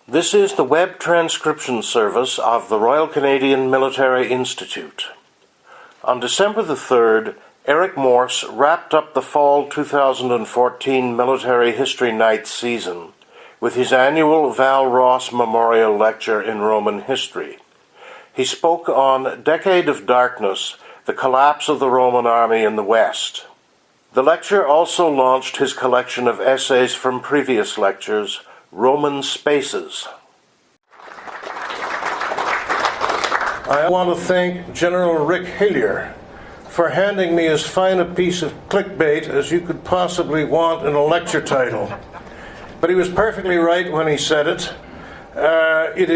This is the web transcription service of the Royal Canadian Military Institute. On December the 3rd, Eric Morse wrapped up the fall 2014 Military History Night season with his annual Val Ross Memorial Lecture in Roman History. He spoke on Decade of Darkness, the collapse of the Roman army in the West. The lecture also launched his collection of essays from previous lectures, Roman Spaces. I want to thank General Rick Hillier for handing me as fine a piece of clickbait as you could possibly want in a lecture title. But he was perfectly right when he said it. It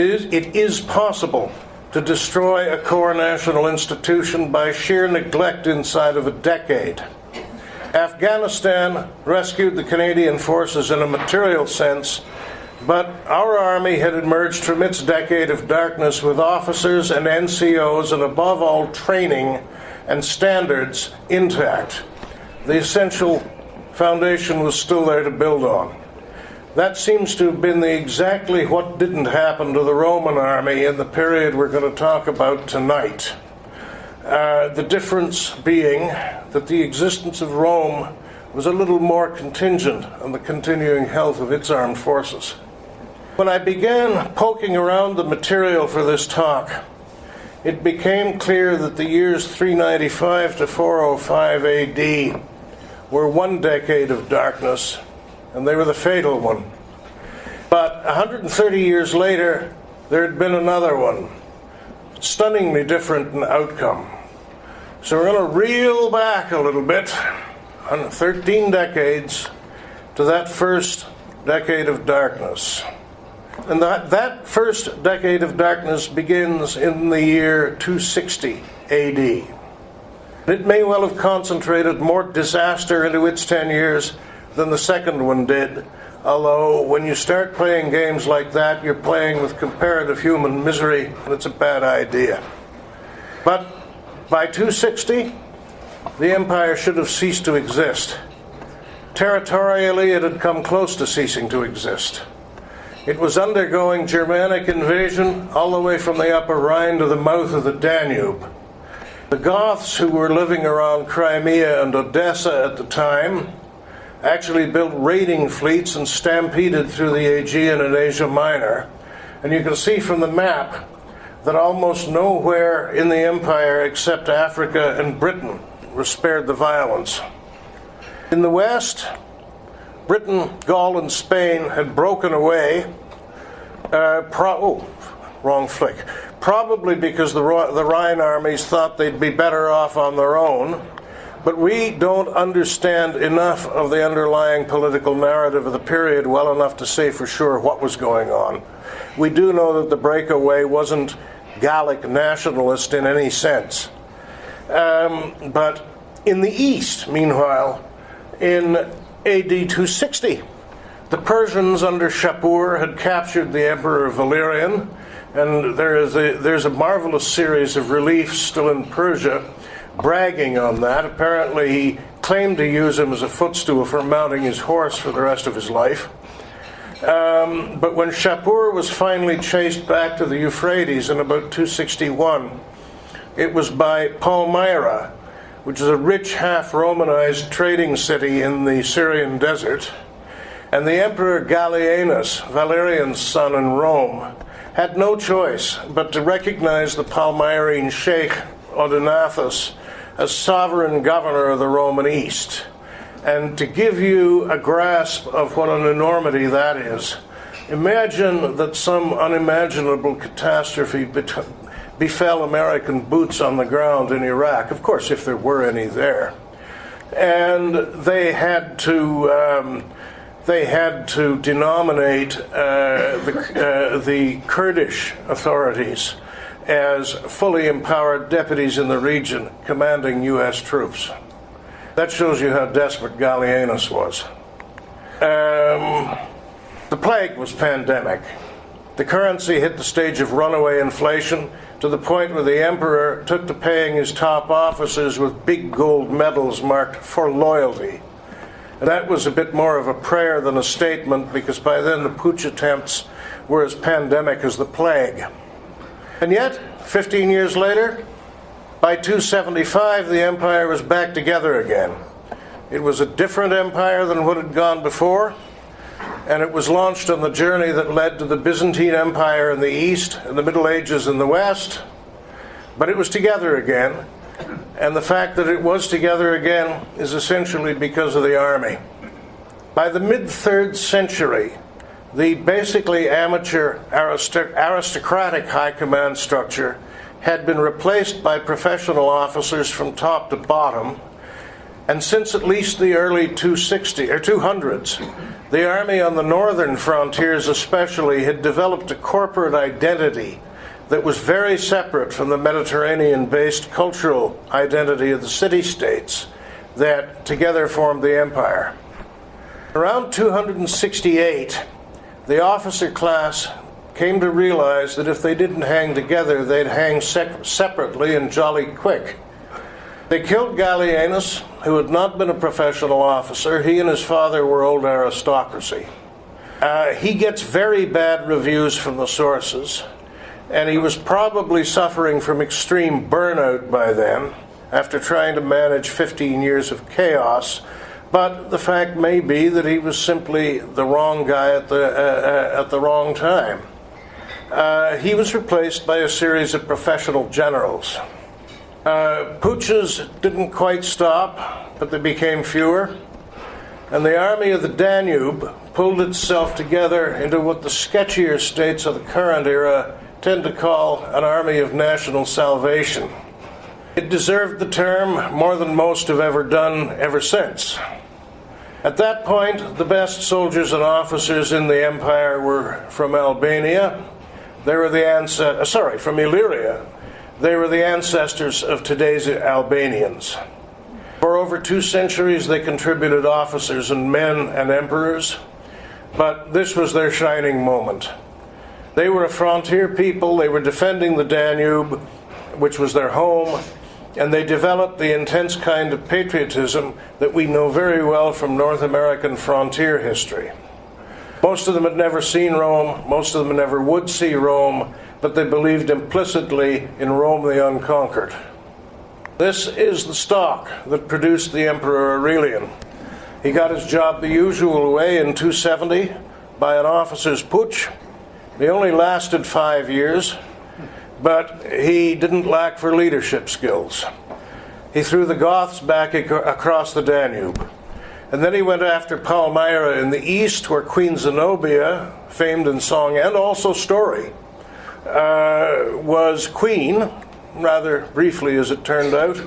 is possible to destroy a core national institution by sheer neglect inside of a decade. Afghanistan rescued the Canadian forces in a material sense, but our army had emerged from its decade of darkness with officers and NCOs and above all training and standards intact. The essential foundation was still there to build on. That seems to have been exactly what didn't happen to the Roman army in the period we're going to talk about tonight. The difference being that the existence of Rome was a little more contingent on the continuing health of its armed forces. When I began poking around the material for this talk, it became clear that the years 395 to 405 AD were one decade of darkness, and they were the fatal one. But 130 years later, there had been another one, stunningly different in outcome. So we're going to reel back a little bit, on 13 decades, to that first decade of darkness. And that first decade of darkness begins in the year 260 AD. It may well have concentrated more disaster into its 10 years than the second one did, although when you start playing games like that, you're playing with comparative human misery, and it's a bad idea. But by 260, the empire should have ceased to exist. Territorially, it had come close to ceasing to exist. It was undergoing Germanic invasion all the way from the Upper Rhine to the mouth of the Danube. The Goths, who were living around Crimea and Odessa at the time, actually built raiding fleets and stampeded through the Aegean and Asia Minor. And you can see from the map that almost nowhere in the empire except Africa and Britain were spared the violence. In the West, Britain, Gaul, and Spain had broken away, probably because the Rhine armies thought they'd be better off on their own, but we don't understand enough of the underlying political narrative of the period well enough to say for sure what was going on. We do know that the breakaway wasn't Gallic nationalist in any sense. But in the East, meanwhile, in AD 260, the Persians under Shapur had captured the Emperor Valerian, and there's a marvelous series of reliefs still in Persia bragging on that. Apparently he claimed to use him as a footstool for mounting his horse for the rest of his life. But when Shapur was finally chased back to the Euphrates in about 261, it was by Palmyra, which is a rich, half-Romanized trading city in the Syrian desert. And the Emperor Gallienus, Valerian's son in Rome, had no choice but to recognize the Palmyrene sheikh, Odenathus, as sovereign governor of the Roman East. And to give you a grasp of what an enormity that is, imagine that some unimaginable catastrophe befell American boots on the ground in Iraq, of course, if there were any there. And they had to denominate the Kurdish authorities as fully empowered deputies in the region commanding U.S. troops. That shows you how desperate Gallienus was. The plague was pandemic. The currency hit the stage of runaway inflation to the point where the emperor took to paying his top officers with big gold medals marked "for loyalty." And that was a bit more of a prayer than a statement, because by then the putsch attempts were as pandemic as the plague. And yet, 15 years later, by 275, the empire was back together again. It was a different empire than what had gone before, and it was launched on the journey that led to the Byzantine Empire in the east and the Middle Ages in the west. But it was together again, and the fact that it was together again is essentially because of the army. By the mid-3rd century, the basically amateur aristocratic high command structure had been replaced by professional officers from top to bottom, and since at least the early 200s, the army on the northern frontiers especially had developed a corporate identity that was very separate from the Mediterranean-based cultural identity of the city-states that together formed the empire. Around 268, the officer class came to realize that if they didn't hang together, they'd hang separately and jolly quick. They killed Gallienus, who had not been a professional officer. He and his father were old aristocracy. He gets very bad reviews from the sources, and he was probably suffering from extreme burnout by then, after trying to manage 15 years of chaos. But the fact may be that he was simply the wrong guy at the wrong time. He was replaced by a series of professional generals. Putsches didn't quite stop, but they became fewer. And the army of the Danube pulled itself together into what the sketchier states of the current era tend to call an army of national salvation. It deserved the term more than most have ever done ever since. At that point, the best soldiers and officers in the empire were from Albania. They were from Illyria. They were the ancestors of today's Albanians. For over 2 centuries, they contributed officers and men and emperors, but this was their shining moment. They were a frontier people. They were defending the Danube, which was their home, and they developed the intense kind of patriotism that we know very well from North American frontier history. Most of them had never seen Rome. Most of them never would see Rome, but they believed implicitly in Rome the Unconquered. This is the stock that produced the Emperor Aurelian. He got his job the usual way in 270 by an officer's putsch. He only lasted 5 years, but he didn't lack for leadership skills. He threw the Goths back across the Danube. And then he went after Palmyra in the east, where Queen Zenobia, famed in song and also story, was queen, rather briefly as it turned out.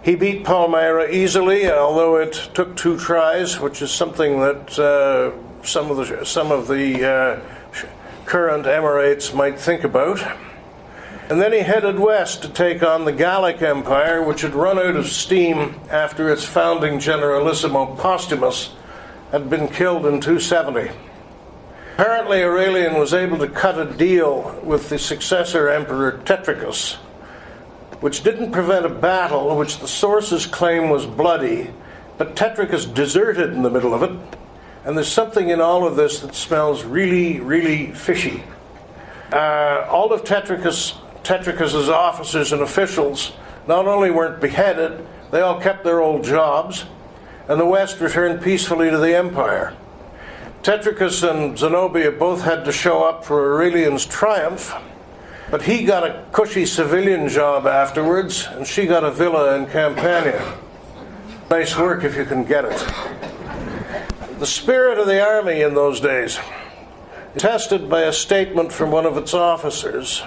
He beat Palmyra easily, although it took 2 tries, which is something that some of the current Emirates might think about. And then he headed west to take on the Gallic Empire, which had run out of steam after its founding generalissimo Postumus had been killed in 270. Apparently Aurelian was able to cut a deal with the successor emperor Tetricus, which didn't prevent a battle which the sources claim was bloody, but Tetricus deserted in the middle of it, and there's something in all of this that smells really, really fishy. All of Tetricus's officers and officials not only weren't beheaded, they all kept their old jobs, and the West returned peacefully to the empire. Tetricus and Zenobia both had to show up for Aurelian's triumph, but he got a cushy civilian job afterwards, and she got a villa in Campania. Nice work if you can get it. The spirit of the army in those days, tested by a statement from one of its officers,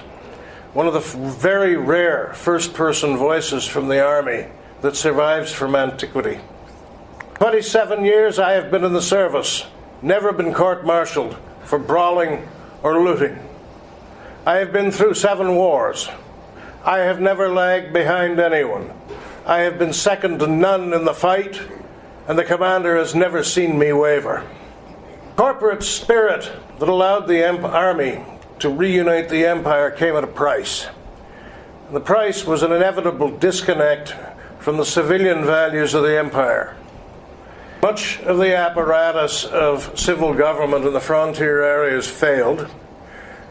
one of the very rare first-person voices from the army that survives from antiquity. 27 years I have been in the service, never been court-martialed for brawling or looting. I have been through 7 wars. I have never lagged behind anyone. I have been second to none in the fight, and the commander has never seen me waver. Corporate spirit that allowed the army to reunite the empire came at a price. And the price was an inevitable disconnect from the civilian values of the empire. Much of the apparatus of civil government in the frontier areas failed,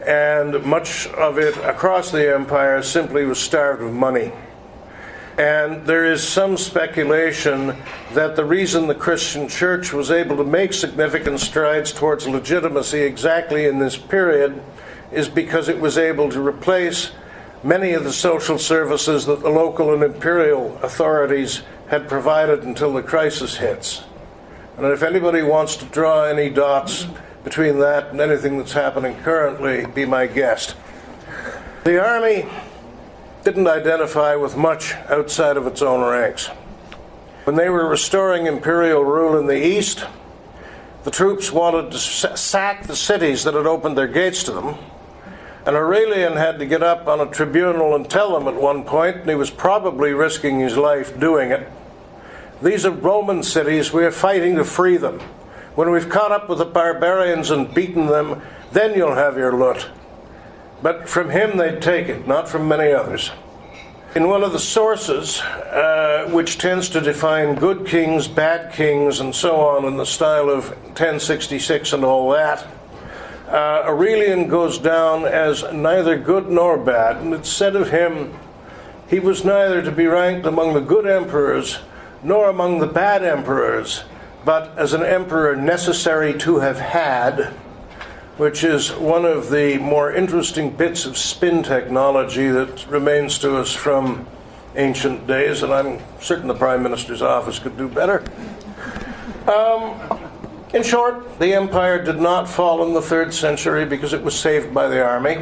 and much of it across the empire simply was starved of money. And there is some speculation that the reason the Christian church was able to make significant strides towards legitimacy exactly in this period is because it was able to replace many of the social services that the local and imperial authorities had provided until the crisis hits. And if anybody wants to draw any dots between that and anything that's happening currently, be my guest. The army didn't identify with much outside of its own ranks. When they were restoring imperial rule in the east, the troops wanted to sack the cities that had opened their gates to them, and Aurelian had to get up on a tribunal and tell them at one point, and he was probably risking his life doing it, "These are Roman cities, we are fighting to free them. When we've caught up with the barbarians and beaten them, then you'll have your loot." But from him they'd take it, not from many others. In one of the sources, which tends to define good kings, bad kings, and so on in the style of 1066 and all that, Aurelian goes down as neither good nor bad, and it's said of him, he was neither to be ranked among the good emperors nor among the bad emperors, but as an emperor necessary to have had, which is one of the more interesting bits of spin technology that remains to us from ancient days, and I'm certain the Prime Minister's office could do better. In short, the empire did not fall in the 3rd century because it was saved by the army,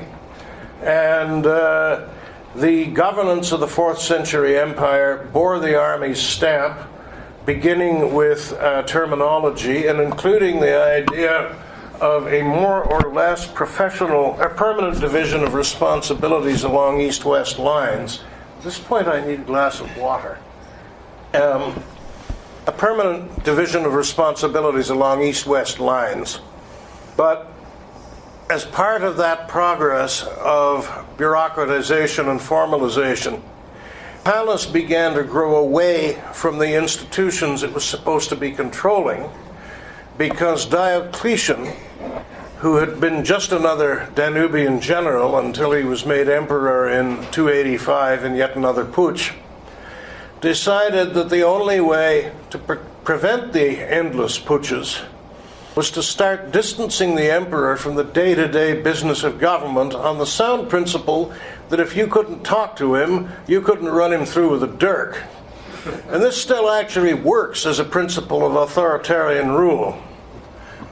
and the governance of the 4th century empire bore the army's stamp, beginning with terminology and including the idea of a more or less professional, a permanent division of responsibilities along east-west lines. At this point I need a glass of water. A permanent division of responsibilities along east-west lines. But as part of that progress of bureaucratization and formalization, Palace began to grow away from the institutions it was supposed to be controlling, because Diocletian, who had been just another Danubian general until he was made emperor in 285 in yet another putsch, decided that the only way to prevent the endless putschs was to start distancing the emperor from the day-to-day business of government on the sound principle that if you couldn't talk to him, you couldn't run him through with a dirk. And this still actually works as a principle of authoritarian rule.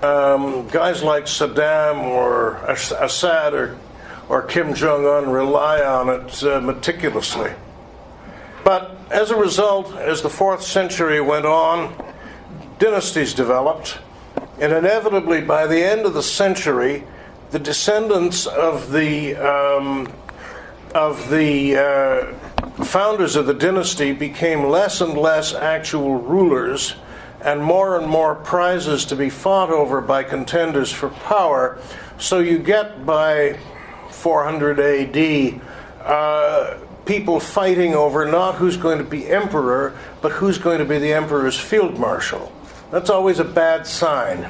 Guys like Saddam or Assad or Kim Jong-un rely on it meticulously. But as a result, as the 4th century went on, dynasties developed, and inevitably by the end of the century, the descendants of the founders of the dynasty became less and less actual rulers, and more prizes to be fought over by contenders for power. So you get by 400 AD people fighting over not who's going to be emperor, but who's going to be the emperor's field marshal. That's always a bad sign.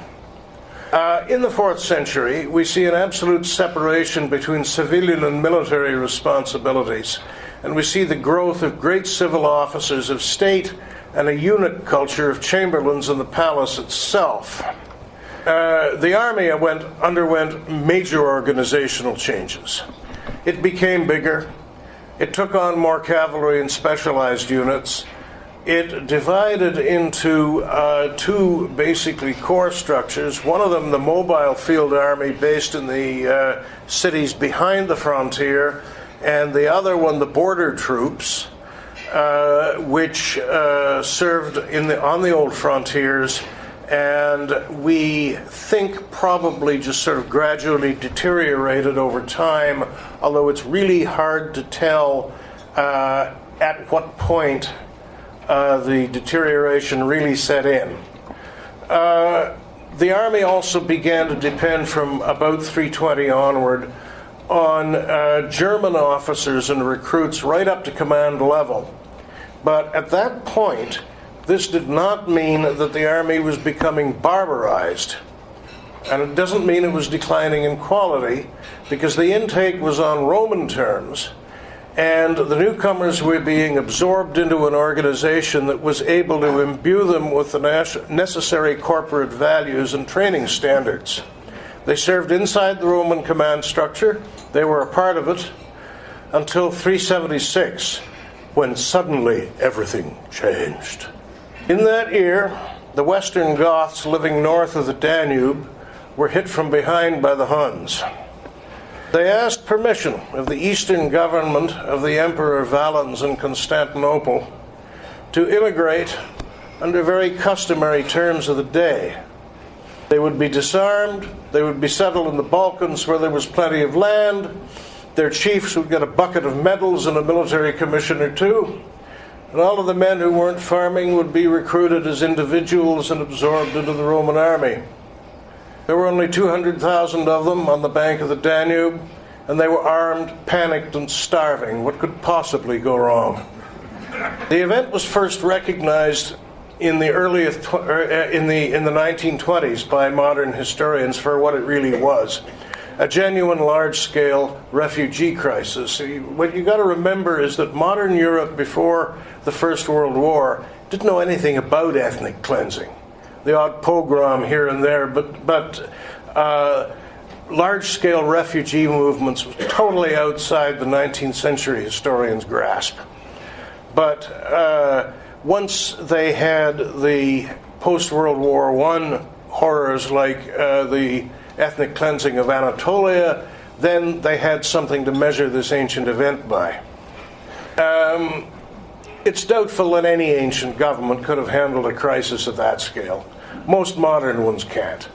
In the 4th century, we see an absolute separation between civilian and military responsibilities, and we see the growth of great civil officers of state and a unit culture of chamberlains in the palace itself. The army underwent major organizational changes. It became bigger. It took on more cavalry and specialized units. It divided into two basically core structures. One of them, the mobile field army based in the cities behind the frontier, and the other one, the border troops, which served on the old frontiers, and we think probably just sort of gradually deteriorated over time, although it's really hard to tell at what point the deterioration really set in. The army also began to depend from about 320 onward on German officers and recruits right up to command level. But at that point, this did not mean that the army was becoming barbarized. And it doesn't mean it was declining in quality, because the intake was on Roman terms, and the newcomers were being absorbed into an organization that was able to imbue them with the necessary corporate values and training standards. They served inside the Roman command structure. They were a part of it until 376, when suddenly everything changed. In that year, the Western Goths living north of the Danube were hit from behind by the Huns. They asked permission of the Eastern government of the Emperor Valens in Constantinople to immigrate under very customary terms of the day. They would be disarmed, they would be settled in the Balkans where there was plenty of land, their chiefs would get a bucket of medals and a military commission or two, and all of the men who weren't farming would be recruited as individuals and absorbed into the Roman army. There were only 200,000 of them on the bank of the Danube, and they were armed, panicked, and starving. What could possibly go wrong? The event was first recognized in the 1920s by modern historians for what it really was, a genuine large-scale refugee crisis. What you've got to remember is that modern Europe before the First World War didn't know anything about ethnic cleansing. The odd pogrom here and there, but large-scale refugee movements was totally outside the 19th century historians' grasp. But once they had the post-World War I horrors like the ethnic cleansing of Anatolia, then they had something to measure this ancient event by. It's doubtful that any ancient government could have handled a crisis of that scale. Most modern ones can't.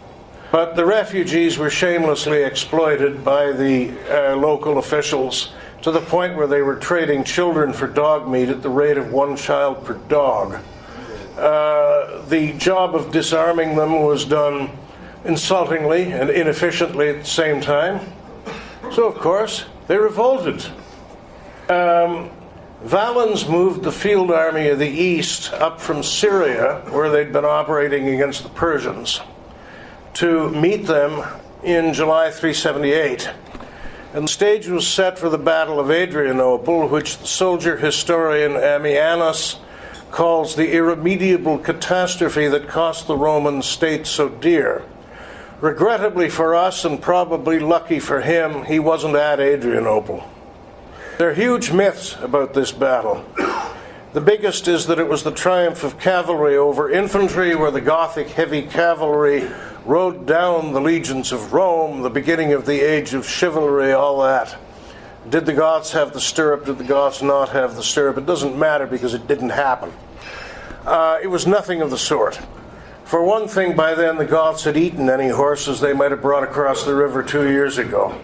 But the refugees were shamelessly exploited by the local officials to the point where they were trading children for dog meat at the rate of one child per dog. The job of disarming them was done insultingly and inefficiently at the same time. So, of course, they revolted. Valens moved the field army of the East up from Syria, where they'd been operating against the Persians, to meet them in July 378. And the stage was set for the Battle of Adrianople, which the soldier historian Ammianus calls the irremediable catastrophe that cost the Roman state so dear. Regrettably for us, and probably lucky for him, he wasn't at Adrianople. There are huge myths about this battle. The biggest is that it was the triumph of cavalry over infantry, where the Gothic heavy cavalry rode down the legions of Rome, the beginning of the age of chivalry, all that. Did the Goths have the stirrup? Did the Goths not have the stirrup? It doesn't matter because it didn't happen. It was nothing of the sort. For one thing, by then the Goths had eaten any horses they might have brought across the river 2 years ago.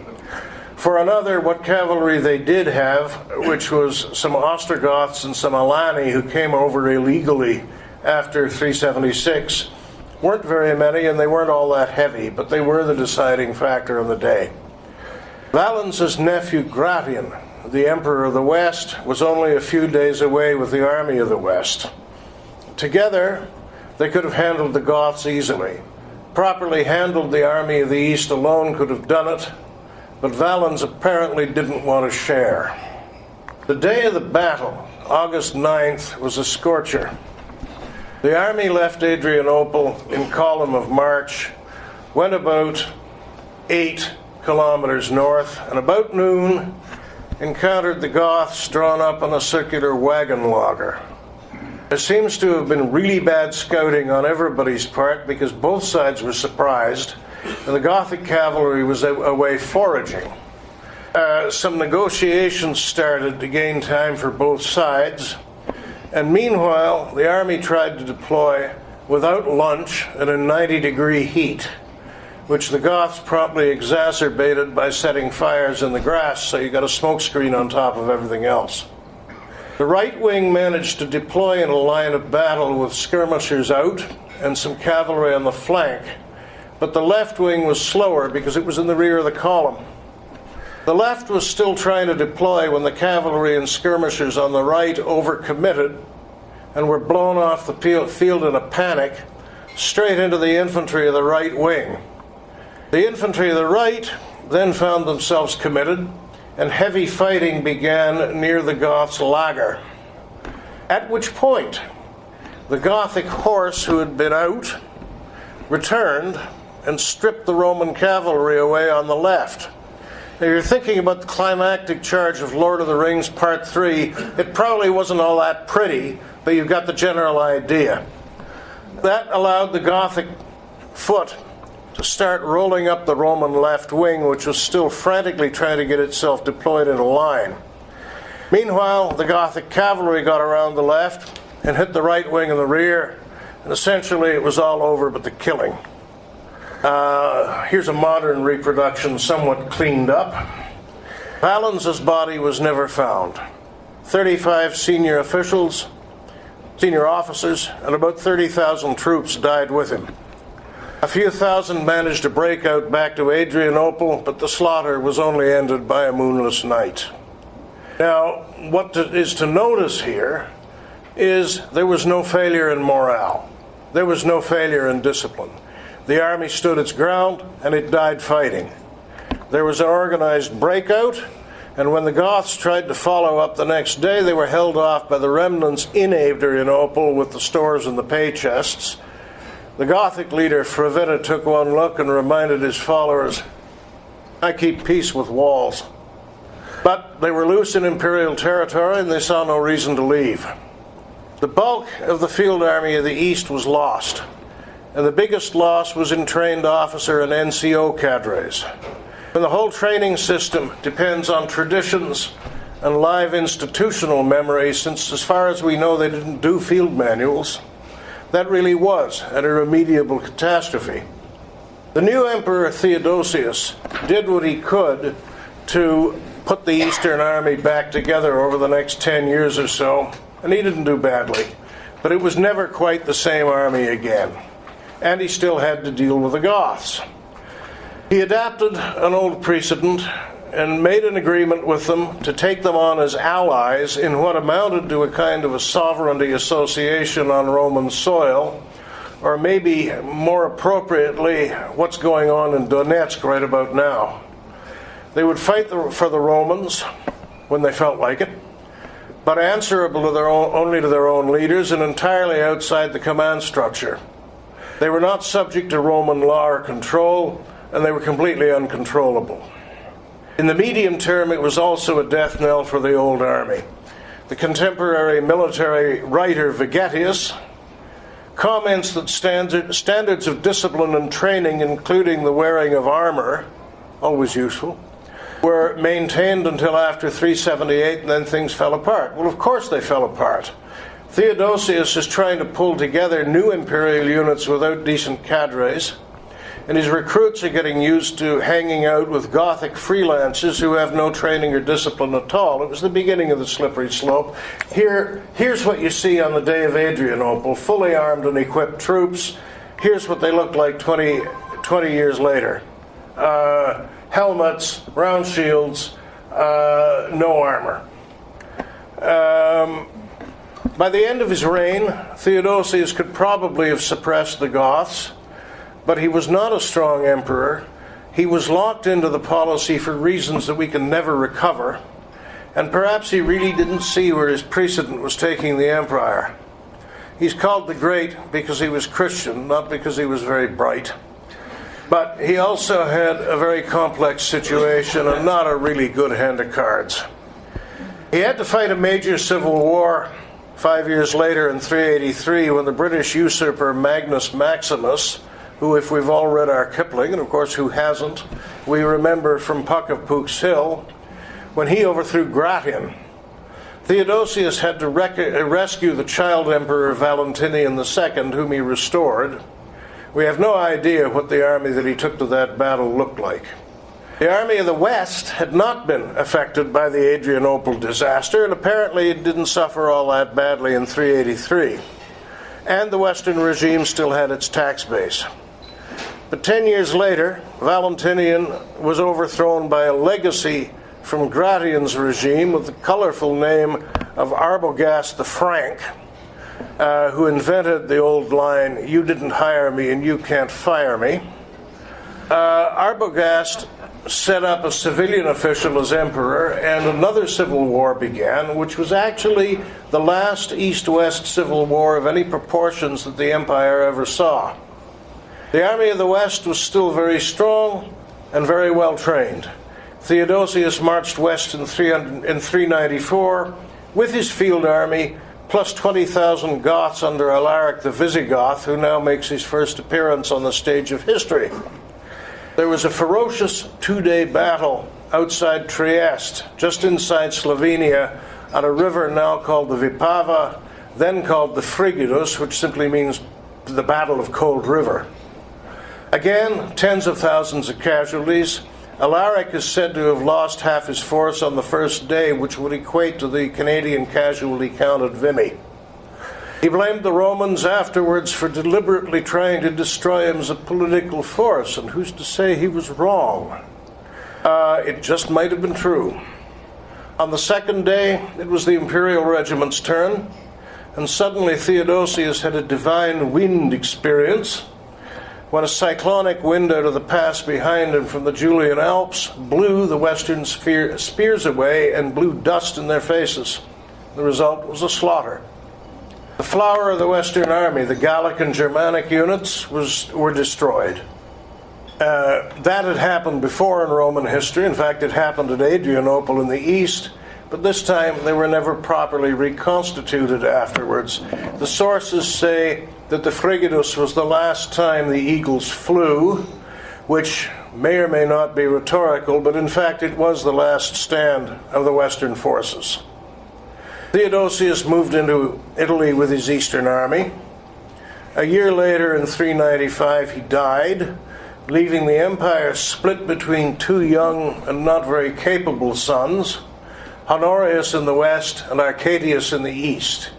For another, what cavalry they did have, which was some Ostrogoths and some Alani who came over illegally after 376, weren't very many, and they weren't all that heavy, but they were the deciding factor on the day. Valens's nephew Gratian, the Emperor of the West, was only a few days away with the army of the West. Together, they could have handled the Goths easily. Properly handled, the army of the East alone could have done it, but Valens apparently didn't want to share. The day of the battle, August 9th, was a scorcher. The army left Adrianople in column of march, went about 8 kilometers north, and about noon encountered the Goths drawn up on a circular wagon logger. There seems to have been really bad scouting on everybody's part because both sides were surprised, and the Gothic cavalry was away foraging. Some negotiations started to gain time for both sides, and meanwhile the army tried to deploy without lunch and in 90-degree heat, which the Goths promptly exacerbated by setting fires in the grass, so you got a smoke screen on top of everything else. The right wing managed to deploy in a line of battle with skirmishers out and some cavalry on the flank, but the left wing was slower because it was in the rear of the column. The left was still trying to deploy when the cavalry and skirmishers on the right overcommitted and were blown off the field in a panic, straight into the infantry of the right wing. The infantry of the right then found themselves committed, and heavy fighting began near the Goths' lager. At which point, the Gothic horse who had been out returned and stripped the Roman cavalry away on the left. Now, you're thinking about the climactic charge of Lord of the Rings Part 3. It probably wasn't all that pretty, but you've got the general idea. That allowed the Gothic foot to start rolling up the Roman left wing, which was still frantically trying to get itself deployed in a line. Meanwhile, the Gothic cavalry got around the left and hit the right wing in the rear, and essentially it was all over but the killing. Here's a modern reproduction, somewhat cleaned up. Valens's body was never found. 35 senior officers, and about 30,000 troops died with him. A few thousand managed to break out back to Adrianople, but the slaughter was only ended by a moonless night. Now, what is to notice here is there was no failure in morale. There was no failure in discipline. The army stood its ground, and it died fighting. There was an organized breakout, and when the Goths tried to follow up the next day, they were held off by the remnants in Adrianople with the stores and the pay chests. The Gothic leader, Fravitta, took one look and reminded his followers, "I keep peace with walls." But they were loose in imperial territory, and they saw no reason to leave. The bulk of the field army of the East was lost, and the biggest loss was in trained officer and NCO cadres. When the whole training system depends on traditions and live institutional memory, since as far as we know they didn't do field manuals, that really was an irremediable catastrophe. The new Emperor Theodosius did what he could to put the Eastern Army back together over the next 10 years or so, and he didn't do badly. But it was never quite the same army again, and he still had to deal with the Goths. He adapted an old precedent and made an agreement with them to take them on as allies in what amounted to a kind of a sovereignty association on Roman soil, or maybe more appropriately, what's going on in Donetsk right about now. They would fight for the Romans when they felt like it, but answerable to only to their own leaders and entirely outside the command structure. They were not subject to Roman law or control, and they were completely uncontrollable. In the medium term, it was also a death knell for the old army. The contemporary military writer Vegetius comments that standards of discipline and training, including the wearing of armor, always useful, were maintained until after 378, and then things fell apart. Well, of course they fell apart. Theodosius is trying to pull together new imperial units without decent cadres, and his recruits are getting used to hanging out with Gothic freelancers who have no training or discipline at all. It was the beginning of the slippery slope. Here's what you see on the day of Adrianople, fully armed and equipped troops. Here's what they look like 20 years later. Helmets, round shields, no armor. By the end of his reign, Theodosius could probably have suppressed the Goths, but he was not a strong emperor. He was locked into the policy for reasons that we can never recover, and perhaps he really didn't see where his precedent was taking the empire. He's called the Great because he was Christian, not because he was very bright. But he also had a very complex situation and not a really good hand of cards. He had to fight a major civil war 5 years later in 383 when the British usurper Magnus Maximus, who, if we've all read our Kipling, and of course who hasn't, we remember from Puck of Pook's Hill, when he overthrew Gratian. Theodosius had to rescue the child emperor Valentinian II, whom he restored. We have no idea what the army that he took to that battle looked like. The army of the West had not been affected by the Adrianople disaster, and apparently it didn't suffer all that badly in 383. And the Western regime still had its tax base. But 10 years later, Valentinian was overthrown by a legacy from Gratian's regime with the colorful name of Arbogast the Frank, who invented the old line, "You didn't hire me and you can't fire me," Arbogast set up a civilian official as emperor, and another civil war began, which was actually the last East-West civil war of any proportions that the empire ever saw. The army of the West was still very strong and very well trained. Theodosius marched west in 394 with his field army, plus 20,000 Goths under Alaric the Visigoth, who now makes his first appearance on the stage of history. There was a ferocious two-day battle outside Trieste, just inside Slovenia, on a river now called the Vipava, then called the Frigidus, which simply means the Battle of Cold River. Again, tens of thousands of casualties. Alaric is said to have lost half his force on the first day, which would equate to the Canadian casualty count at Vimy. He blamed the Romans afterwards for deliberately trying to destroy him as a political force, and who's to say he was wrong? It just might have been true. On the second day, it was the imperial regiment's turn, and suddenly Theodosius had a divine wind experience when a cyclonic wind out of the pass behind him from the Julian Alps blew the western spears away and blew dust in their faces. The result was a slaughter. The flower of the Western Army, the Gallic and Germanic units, were destroyed. That had happened before in Roman history. In fact, it happened at Adrianople in the east, but this time they were never properly reconstituted afterwards. The sources say that the Frigidus was the last time the eagles flew, which may or may not be rhetorical, but in fact it was the last stand of the Western forces. Theodosius moved into Italy with his Eastern army. A year later, in 395, he died, leaving the empire split between two young and not very capable sons, Honorius in the west and Arcadius in the east.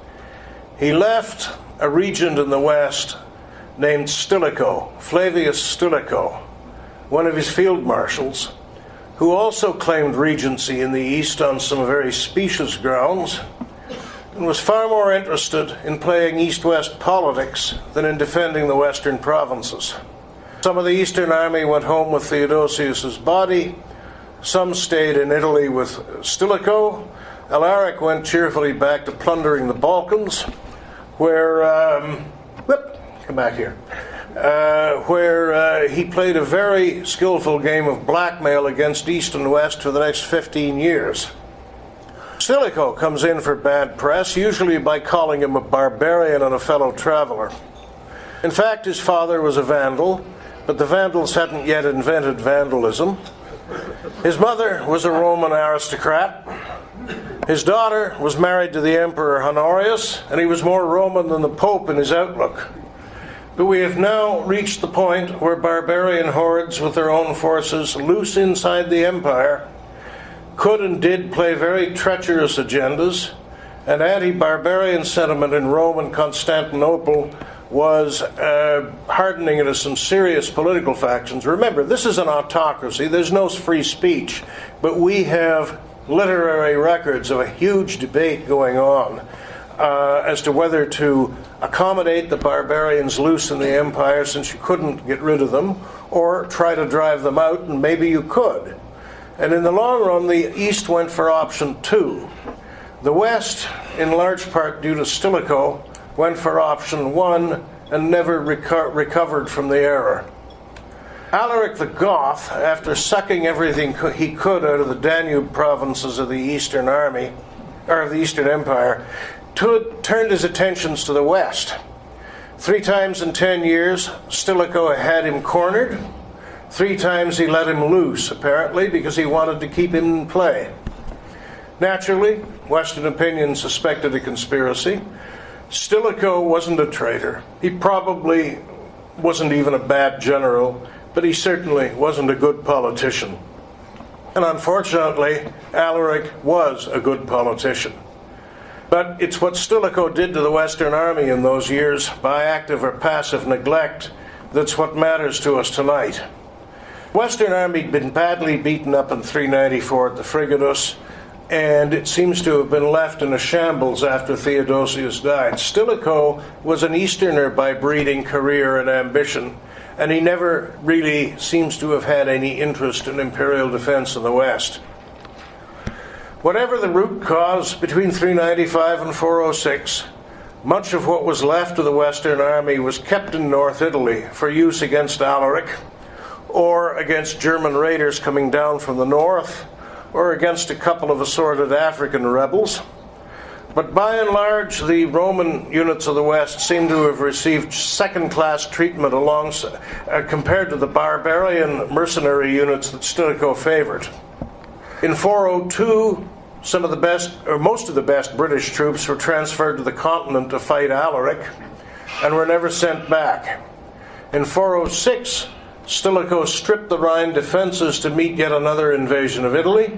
He left a regent in the west named Stilicho, Flavius Stilicho, one of his field marshals, who also claimed regency in the east on some very specious grounds, and was far more interested in playing east-west politics than in defending the western provinces. Some of the Eastern army went home with Theodosius's body. Some stayed in Italy with Stilicho. Alaric went cheerfully back to plundering the Balkans, where he played a very skillful game of blackmail against East and West for the next 15 years. Stilicho comes in for bad press, usually by calling him a barbarian and a fellow traveler. In fact, his father was a Vandal, but the Vandals hadn't yet invented vandalism. His mother was a Roman aristocrat. His daughter was married to the Emperor Honorius, and he was more Roman than the Pope in his outlook. But we have now reached the point where barbarian hordes with their own forces loose inside the empire could and did play very treacherous agendas, and anti-barbarian sentiment in Rome and Constantinople was hardening into some serious political factions. Remember, this is an autocracy. There's no free speech, but we have literary records of a huge debate going on as to whether to accommodate the barbarians loose in the empire, since you couldn't get rid of them, or try to drive them out, and maybe you could. And in the long run, the East went for option 2. The West, in large part due to Stilicho, went for option 1 and never recovered from the error. Alaric the Goth, after sucking everything he could out of the Danube provinces of the Eastern army, or of the Eastern Empire, turned his attentions to the West. 3 times in 10 years, Stilicho had him cornered. 3 times he let him loose, apparently, because he wanted to keep him in play. Naturally, Western opinion suspected a conspiracy. Stilicho wasn't a traitor. He probably wasn't even a bad general, but he certainly wasn't a good politician. And unfortunately, Alaric was a good politician. But it's what Stilicho did to the Western army in those years, by active or passive neglect, that's what matters to us tonight. Western army had been badly beaten up in 394 at the Frigidus. and it seems to have been left in a shambles after Theodosius died. Stilicho was an Easterner by breeding, career, and ambition, and he never really seems to have had any interest in imperial defense in the West. Whatever the root cause, between 395 and 406, much of what was left of the Western Army was kept in North Italy for use against Alaric, or against German raiders coming down from the north, or against a couple of assorted African rebels. But by and large, the Roman units of the West seem to have received second-class treatment compared to the barbarian mercenary units that Stilicho favored. In 402, some of the best, or most of the best British troops were transferred to the continent to fight Alaric and were never sent back. In 406, Stilicho stripped the Rhine defenses to meet yet another invasion of Italy,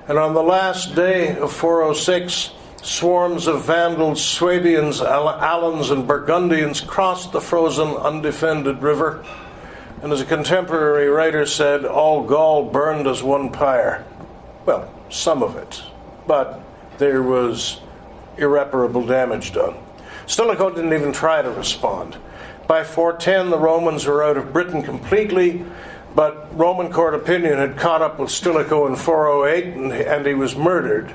and on the last day of 406, swarms of Vandals, Swabians, Alans, and Burgundians crossed the frozen, undefended river, and as a contemporary writer said, all Gaul burned as one pyre. Well, some of it, but there was irreparable damage done. Stilicho didn't even try to respond. By 410, the Romans were out of Britain completely, but Roman court opinion had caught up with Stilicho in 408, and he was murdered.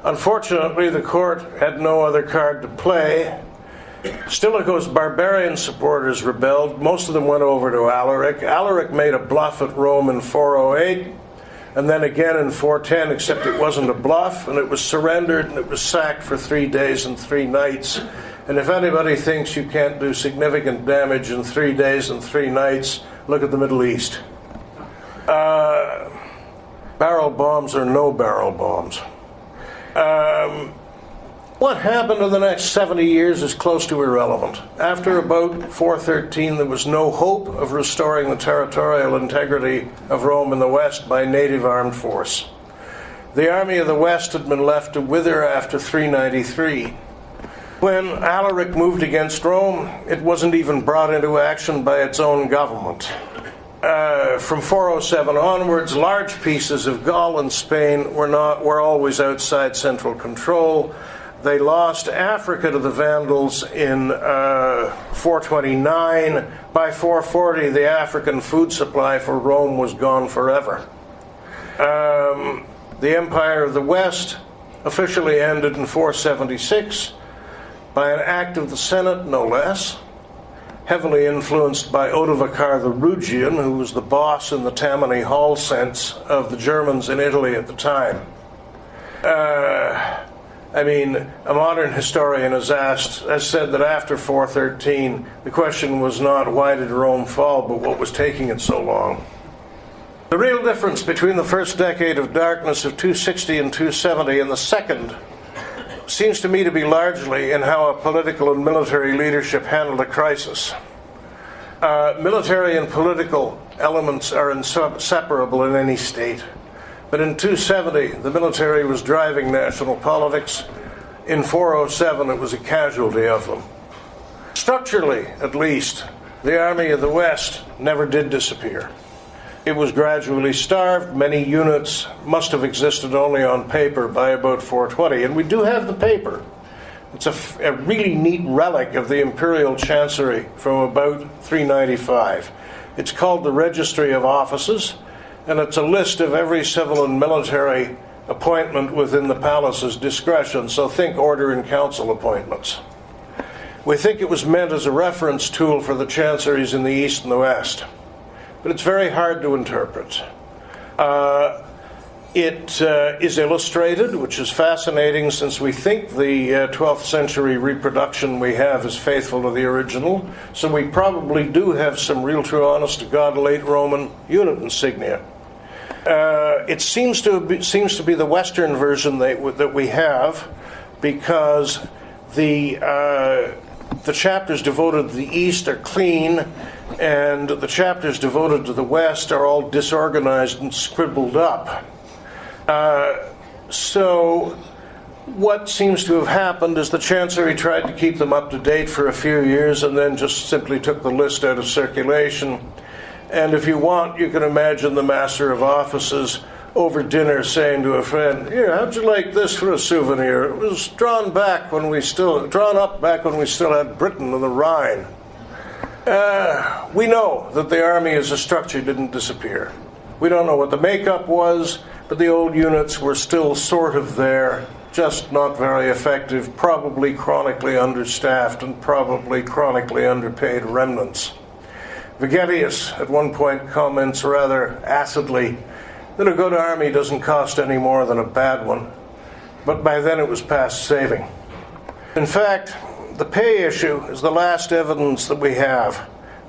Unfortunately, the court had no other card to play. Stilicho's barbarian supporters rebelled. Most of them went over to Alaric. Alaric made a bluff at Rome in 408, and then again in 410, except it wasn't a bluff, and it was surrendered, and it was sacked for 3 days and 3 nights. And if anybody thinks you can't do significant damage in 3 days and 3 nights, look at the Middle East. Barrel bombs or no barrel bombs. What happened in the next 70 years is close to irrelevant. After about 413, there was no hope of restoring the territorial integrity of Rome in the West by native armed force. The army of the West had been left to wither after 393. When Alaric moved against Rome, it wasn't even brought into action by its own government. From 407 onwards, large pieces of Gaul and Spain were always outside central control. They lost Africa to the Vandals in 429. By 440, the African food supply for Rome was gone forever. The Empire of the West officially ended in 476 by an act of the Senate, no less, heavily influenced by Odovacar the Rugian, who was the boss in the Tammany Hall sense of the Germans in Italy at the time. A modern historian has said that after 413, the question was not why did Rome fall, but what was taking it so long. The real difference between the first decade of darkness of 260 and 270 and the second seems to me to be largely in how a political and military leadership handled a crisis. Military and political elements are inseparable in any state. But in 270, the military was driving national politics. In 407, it was a casualty of them. Structurally, at least, the Army of the West never did disappear. It was gradually starved. Many units must have existed only on paper by about 420. And we do have the paper. It's a really neat relic of the imperial chancery from about 395. It's called the Registry of Offices, and it's a list of every civil and military appointment within the palace's discretion, so think order and council appointments. We think it was meant as a reference tool for the chanceries in the East and the West, but it's very hard to interpret. It is illustrated, which is fascinating since we think the 12th century reproduction we have is faithful to the original, so we probably do have some real true honest-to-God late Roman unit insignia. It seems to be the Western version that we have, because the chapters devoted to the East are clean, and the chapters devoted to the West are all disorganized and scribbled up. So what seems to have happened is the Chancery tried to keep them up to date for a few years and then just simply took the list out of circulation. And if you want, you can imagine the Master of Offices over dinner saying to a friend, "Here, how'd you like this for a souvenir? It was drawn up back when we still had Britain and the Rhine." We know that the army as a structure didn't disappear. We don't know what the makeup was, but the old units were still sort of there, just not very effective, probably chronically understaffed and probably chronically underpaid remnants. Vegetius at one point comments rather acidly that a good army doesn't cost any more than a bad one, but by then it was past saving. In fact, the pay issue is the last evidence that we have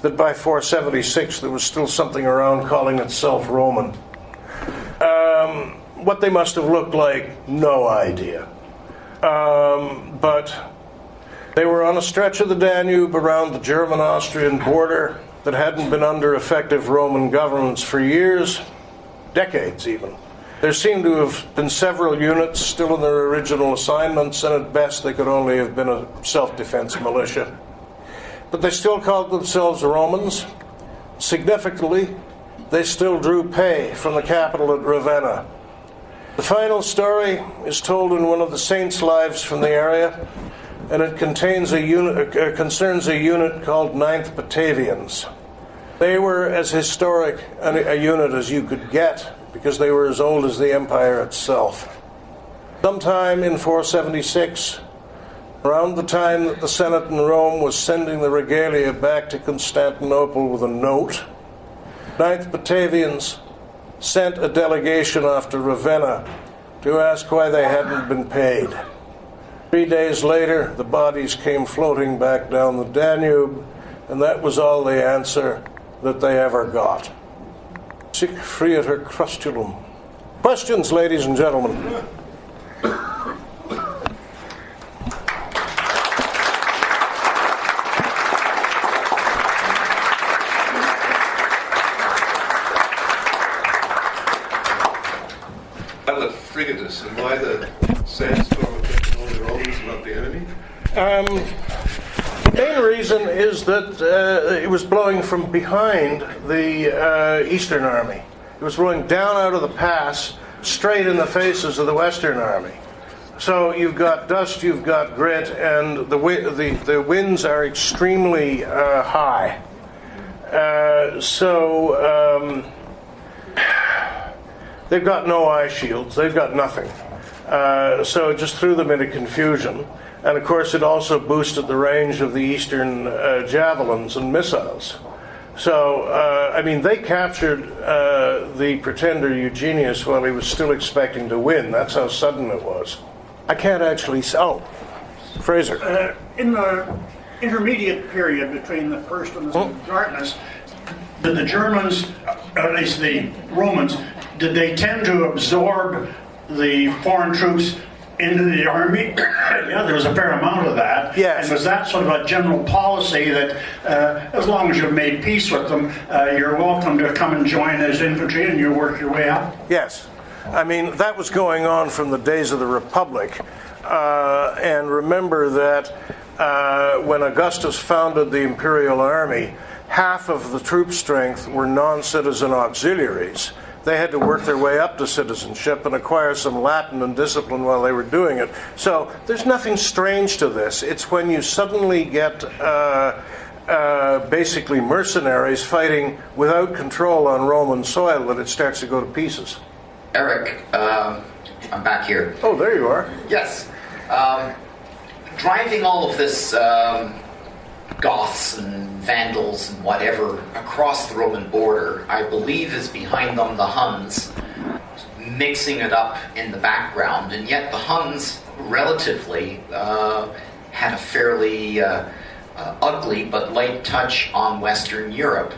that by 476 there was still something around calling itself Roman. What they must have looked like, no idea. But they were on a stretch of the Danube around the German-Austrian border that hadn't been under effective Roman governments for years, decades even. There seemed to have been several units still in their original assignments, and at best they could only have been a self-defense militia. But they still called themselves Romans. Significantly, they still drew pay from the capital at Ravenna. The final story is told in one of the saints' lives from the area, and it concerns a unit called 9th Batavians. They were as historic a unit as you could get, because they were as old as the empire itself. Sometime in 476, around the time that the Senate in Rome was sending the regalia back to Constantinople with a note, 9th Batavians sent a delegation off to Ravenna to ask why they hadn't been paid. 3 days later, the bodies came floating back down the Danube, and that was all the answer that they ever got. Sic frieter crustulum. Questions, ladies and gentlemen? Frigatus, and why the sandstorm affected only the Romans and not the enemy? The main reason is that it was blowing from behind the Eastern Army. It was blowing down out of the pass, straight in the faces of the Western Army. So you've got dust, you've got grit, and the winds are extremely high. They've got no eye shields. They've got nothing. So it just threw them into confusion. And of course, it also boosted the range of the Eastern javelins and missiles. So, they captured the pretender Eugenius while he was still expecting to win. That's how sudden it was. I can't actually... Oh, Fraser. In the intermediate period between the First and the Second Darkness, did the Germans, or at least the Romans, did they tend to absorb the foreign troops into the army? Yeah, there was a fair amount of that. Yes. And was that sort of a general policy that as long as you've made peace with them, you're welcome to come and join as infantry and you work your way up? Yes. That was going on from the days of the Republic. And remember that when Augustus founded the Imperial Army, half of the troop strength were non-citizen auxiliaries. They had to work their way up to citizenship and acquire some Latin and discipline while they were doing it. So there's nothing strange to this. It's when you suddenly get basically mercenaries fighting without control on Roman soil that it starts to go to pieces. Eric, I'm back here. Oh, there you are. Yes. Driving all of this Goths and Vandals and whatever across the Roman border, I believe is behind them the Huns, mixing it up in the background, and yet the Huns relatively had a fairly ugly but light touch on Western Europe.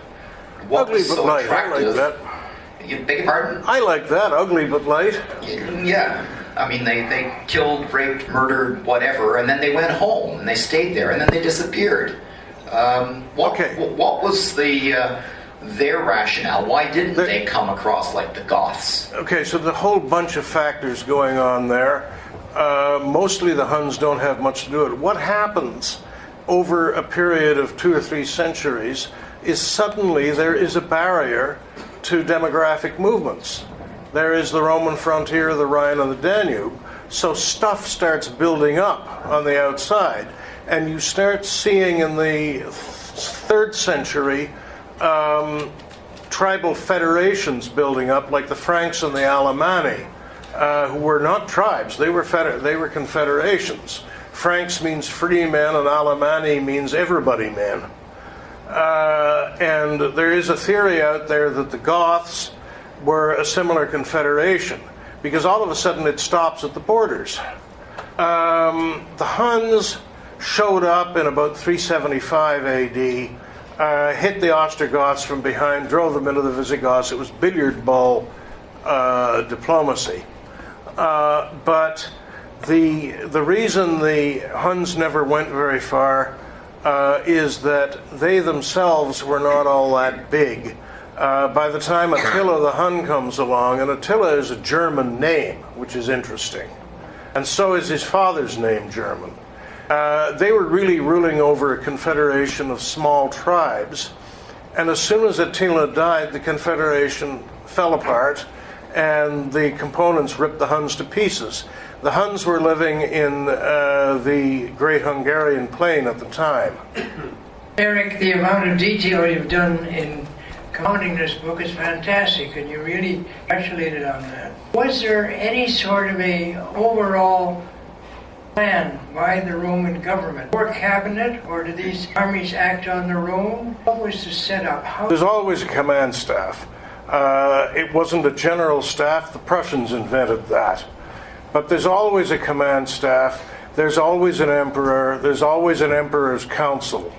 What ugly was but so light. attractive? I like that. You beg your pardon? I like that, ugly but light. Yeah. They killed, raped, murdered, whatever, and then they went home, and they stayed there, and then they disappeared. What was their rationale? Why didn't they come across like the Goths? Okay, so the whole bunch of factors going on there. Mostly the Huns don't have much to do with it. What happens over a period of 2 or 3 centuries is suddenly there is a barrier to demographic movements. there is the Roman frontier, the Rhine and the Danube. So stuff starts building up on the outside, and you start seeing in the 3rd century tribal federations building up, like the Franks and the Alemanni, who were not tribes, they were confederations. Franks means free men, and Alemanni means everybody men. And there is a theory out there that the Goths were a similar confederation, because all of a sudden it stops at the borders. The Huns showed up in about 375 AD, hit the Ostrogoths from behind, drove them into the Visigoths. It was billiard ball diplomacy. But the reason the Huns never went very far is that they themselves were not all that big. By the time Attila the Hun comes along, and Attila is a German name, which is interesting, and so is his father's name German. They were really ruling over a confederation of small tribes, and as soon as Attila died, the confederation fell apart, and the components ripped the Huns to pieces. The Huns were living in the Great Hungarian Plain at the time. Eric, the amount of detail you've done in compounding this book is fantastic, and you really congratulated on that. Was there any sort of a overall plan by the Roman government or cabinet, or did these armies act on their own? What was the setup? There's always a command staff. It wasn't a general staff. The Prussians invented that. But there's always a command staff. There's always an emperor. There's always an emperor's council.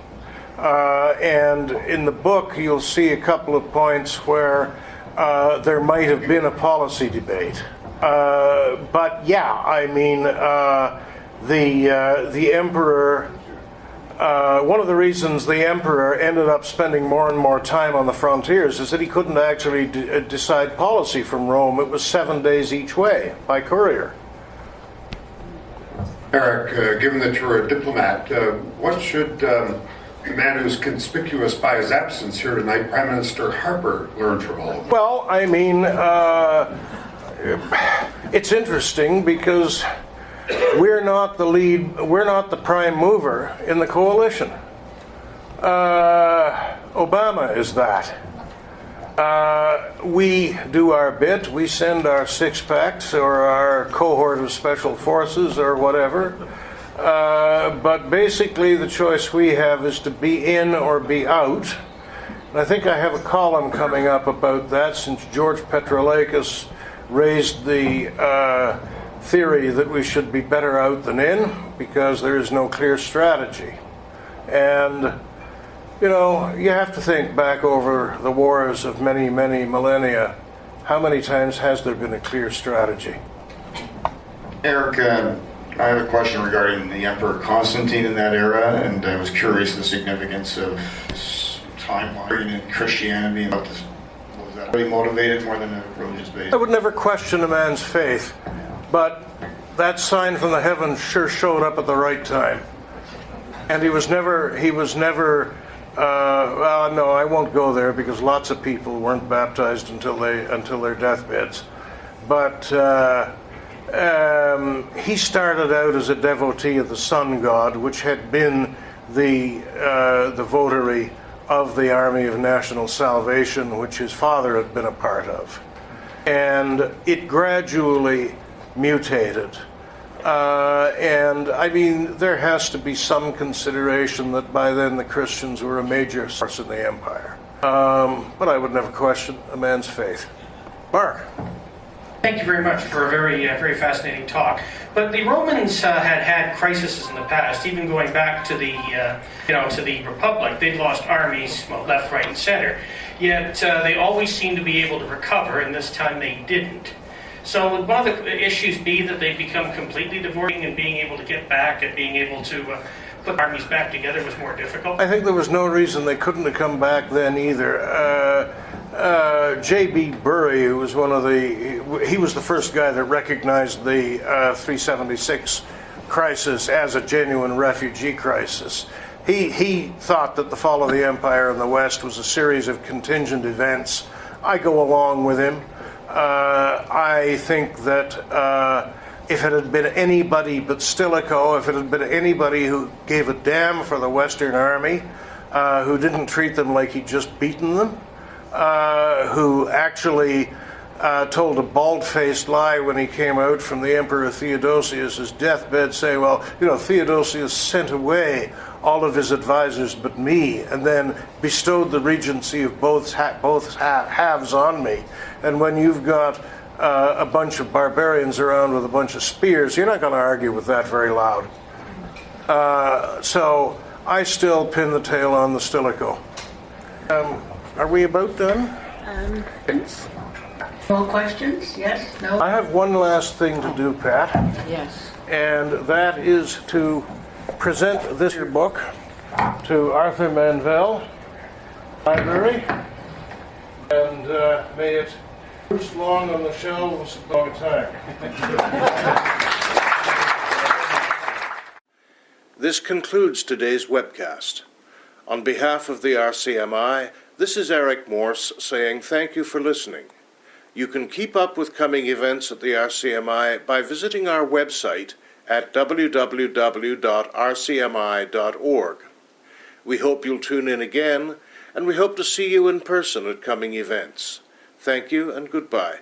And in the book, you'll see a couple of points where there might have been a policy debate. But yeah, I mean, the emperor. One of the reasons the emperor ended up spending more and more time on the frontiers is that he couldn't actually decide policy from Rome. It was 7 days each way by courier. Eric, given that you're a diplomat, what should the man who's conspicuous by his absence here tonight, Prime Minister Harper, learn from all of this? Well, I mean, it's interesting because we're not the lead, we're not the prime mover in the coalition. Obama is that. We do our bit. We send our six-packs or our cohort of special forces or whatever. But basically the choice we have is to be in or be out. And I think I have a column coming up about that, since George Petrolakis raised the theory that we should be better out than in because there is no clear strategy. And you know, you have to think back over the wars of many, many millennia. How many times has there been a clear strategy? Eric, I have a question regarding the Emperor Constantine in that era, and I was curious the significance of his timeline in Christianity and what this, was that really motivated more than a religious base? I would never question a man's faith, but that sign from the heavens sure showed up at the right time. And he was never well, no, I won't go there because lots of people weren't baptized until their deathbeds. But he started out as a devotee of the sun god, which had been the votary of the Army of National Salvation, which his father had been a part of. And it gradually mutated. And I mean, there has to be some consideration that by then the Christians were a major source in the empire. But I would never question a man's faith. Mark. Thank you very much for a very, very fascinating talk. But the Romans had crises in the past, even going back to the, to the Republic. They'd lost armies, well, left, right, and center. Yet they always seemed to be able to recover, and this time they didn't. So would one of the issues be that they become completely divorced, and being able to get back and being able to put armies back together was more difficult? I think there was no reason they couldn't have come back then either. J.B. Bury, who was he was the first guy that recognized the 376 crisis as a genuine refugee crisis. He thought that the fall of the empire in the West was a series of contingent events. I go along with him. I think that if it had been anybody but Stilicho, if it had been anybody who gave a damn for the Western Army, who didn't treat them like he'd just beaten them, who actually told a bald-faced lie when he came out from the Emperor Theodosius' deathbed, saying, well, Theodosius sent away all of his advisors but me, and then bestowed the regency of both halves on me. And when you've got a bunch of barbarians around with a bunch of spears, you're not going to argue with that very loud. So I still pin the tail on the Stilicho. Are we about done? More questions? Yes? No? I have one last thing to do, Pat. Yes. And that is to present this book to Arthur Manvell Library, and may it roost long on the shelves a long time. This concludes today's webcast. On behalf of the RCMI, this is Eric Morse saying thank you for listening. You can keep up with coming events at the RCMI by visiting our website at www.rcmi.org. We hope you'll tune in again, and we hope to see you in person at coming events. Thank you and goodbye.